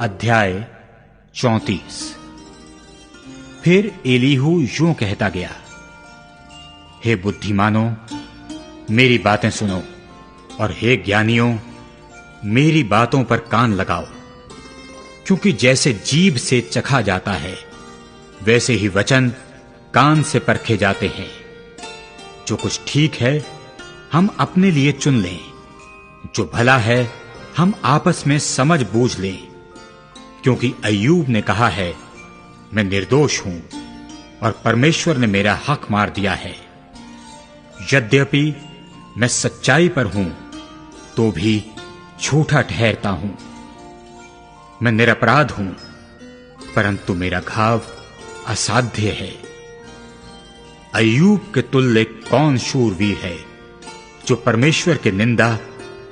अध्याय 34। फिर एलीहू यूं कहता गया, हे बुद्धिमानों, मेरी बातें सुनो, और हे ज्ञानियों, मेरी बातों पर कान लगाओ। क्योंकि जैसे जीभ से चखा जाता है, वैसे ही वचन कान से परखे जाते हैं। जो कुछ ठीक है हम अपने लिए चुन लें, जो भला है हम आपस में समझ बूझ लें। क्योंकि अय्यूब ने कहा है, मैं निर्दोष हूं और परमेश्वर ने मेरा हक मार दिया है। यद्यपि मैं सच्चाई पर हूं तो भी झूठा ठहरता हूं। मैं निरपराध हूं, परंतु मेरा घाव असाध्य है। अय्यूब के तुल्य कौन शूरवीर है, जो परमेश्वर की निंदा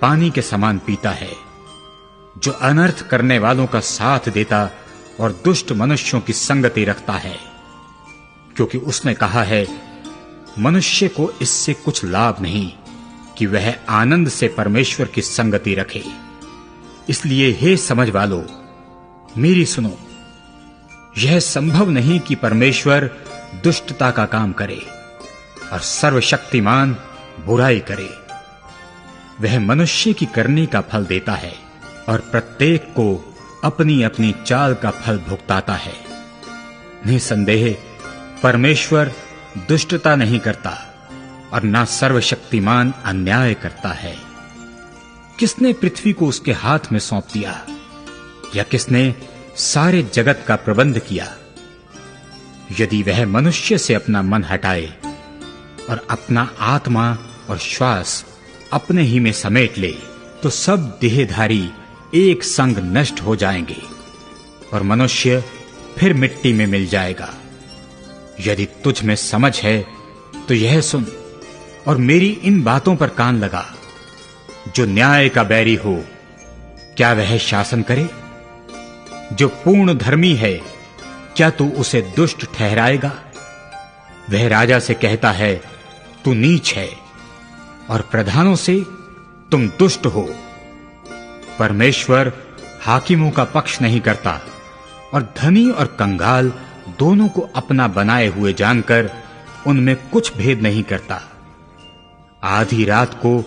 पानी के समान पीता है, जो अनर्थ करने वालों का साथ देता और दुष्ट मनुष्यों की संगति रखता है। क्योंकि उसने कहा है, मनुष्य को इससे कुछ लाभ नहीं कि वह आनंद से परमेश्वर की संगति रखे। इसलिए हे समझ वालों, मेरी सुनो। यह संभव नहीं कि परमेश्वर दुष्टता का काम करे और सर्वशक्तिमान बुराई करे। वह मनुष्य की करनी का फल देता है और प्रत्येक को अपनी अपनी चाल का फल भुगताता है। निसंदेह परमेश्वर दुष्टता नहीं करता और ना सर्वशक्तिमान अन्याय करता है। किसने पृथ्वी को उसके हाथ में सौंप दिया, या किसने सारे जगत का प्रबंध किया? यदि वह मनुष्य से अपना मन हटाए और अपना आत्मा और श्वास अपने ही में समेट ले, तो सब देहधारी एक संग नष्ट हो जाएंगे और मनुष्य फिर मिट्टी में मिल जाएगा। यदि तुझ में समझ है तो यह सुन और मेरी इन बातों पर कान लगा। जो न्याय का बैरी हो, क्या वह शासन करे? जो पूर्ण धर्मी है, क्या तू उसे दुष्ट ठहराएगा? वह राजा से कहता है, तू नीच है, और प्रधानों से, तुम दुष्ट हो। परमेश्वर हाकिमों का पक्ष नहीं करता और धनी और कंगाल दोनों को अपना बनाए हुए जानकर उनमें कुछ भेद नहीं करता। आधी रात को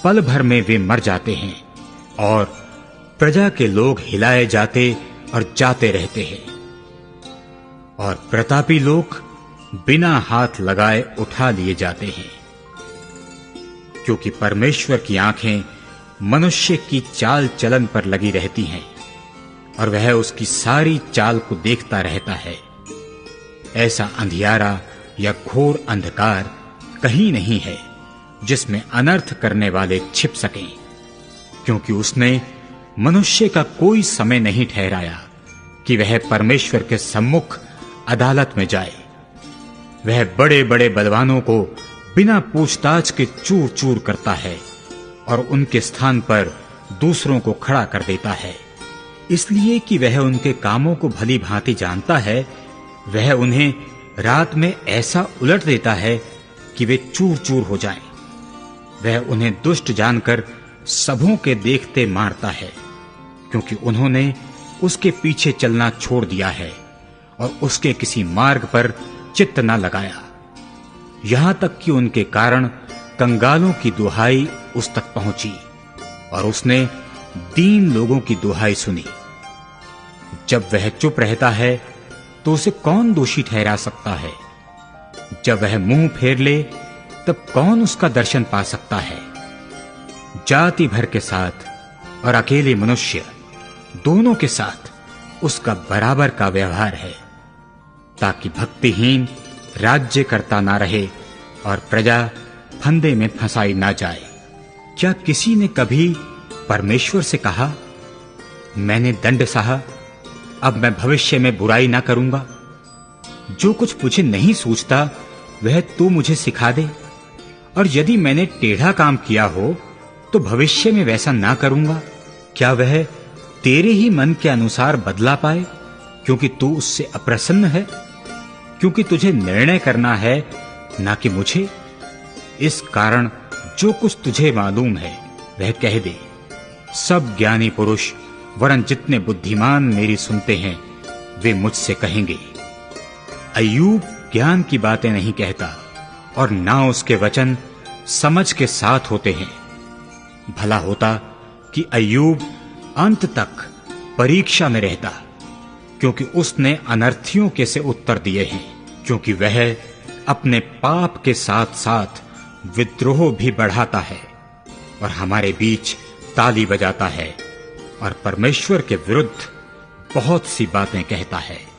पल भर में वे मर जाते हैं और प्रजा के लोग हिलाए जाते और जाते रहते हैं, और प्रतापी लोग बिना हाथ लगाए उठा लिए जाते हैं। क्योंकि परमेश्वर की आंखें मनुष्य की चाल चलन पर लगी रहती हैं और वह उसकी सारी चाल को देखता रहता है। ऐसा अंधियारा या घोर अंधकार कहीं नहीं है जिसमें अनर्थ करने वाले छिप सकें। क्योंकि उसने मनुष्य का कोई समय नहीं ठहराया कि वह परमेश्वर के सम्मुख अदालत में जाए। वह बड़े बड़े बलवानों को बिना पूछताछ के चूर चूर करता है और उनके स्थान पर दूसरों को खड़ा कर देता है। इसलिए कि वह उनके कामों को भली भांति जानता है। वह उन्हें रात में ऐसा उलट देता है कि वे चूर चूर हो जाएं। वह उन्हें दुष्ट जानकर सबों के देखते मारता है, क्योंकि उन्होंने उसके पीछे चलना छोड़ दिया है और उसके किसी मार्ग पर चित्त न लगाया। यहां तक कि उनके कारण कंगालों की दुहाई उस तक पहुंची और उसने दीन लोगों की दुहाई सुनी। जब वह चुप रहता है तो उसे कौन दोषी ठहरा सकता है? जब वह मुंह फेर ले तब कौन उसका दर्शन पा सकता है? जाति भर के साथ और अकेले मनुष्य दोनों के साथ उसका बराबर का व्यवहार है, ताकि भक्तिहीन राज्य करता ना रहे और प्रजा फंदे में फंसाई ना जाए। क्या किसी ने कभी परमेश्वर से कहा, मैंने दंड सहा, अब मैं भविष्य में बुराई ना करूंगा? जो कुछ मुझे नहीं सूझता वह तू मुझे सिखा दे, और यदि मैंने टेढ़ा काम किया हो तो भविष्य में वैसा ना करूंगा। क्या वह तेरे ही मन के अनुसार बदला पाए, क्योंकि तू उससे अप्रसन्न है? क्योंकि तुझे निर्णय करना है, ना कि मुझे। इस कारण जो कुछ तुझे मालूम है वह कह दे। सब ज्ञानी पुरुष वरन जितने बुद्धिमान मेरी सुनते हैं वे मुझसे कहेंगे। अय्यूब ज्ञान की बातें नहीं कहता और ना उसके वचन समझ के साथ होते हैं। भला होता कि अय्यूब अंत तक परीक्षा में रहता, क्योंकि उसने अनर्थियों के से उत्तर दिए हैं, क्योंकि वह अपने पाप के साथ साथ विद्रोह भी बढ़ाता है और हमारे बीच ताली बजाता है और परमेश्वर के विरुद्ध बहुत सी बातें कहता है।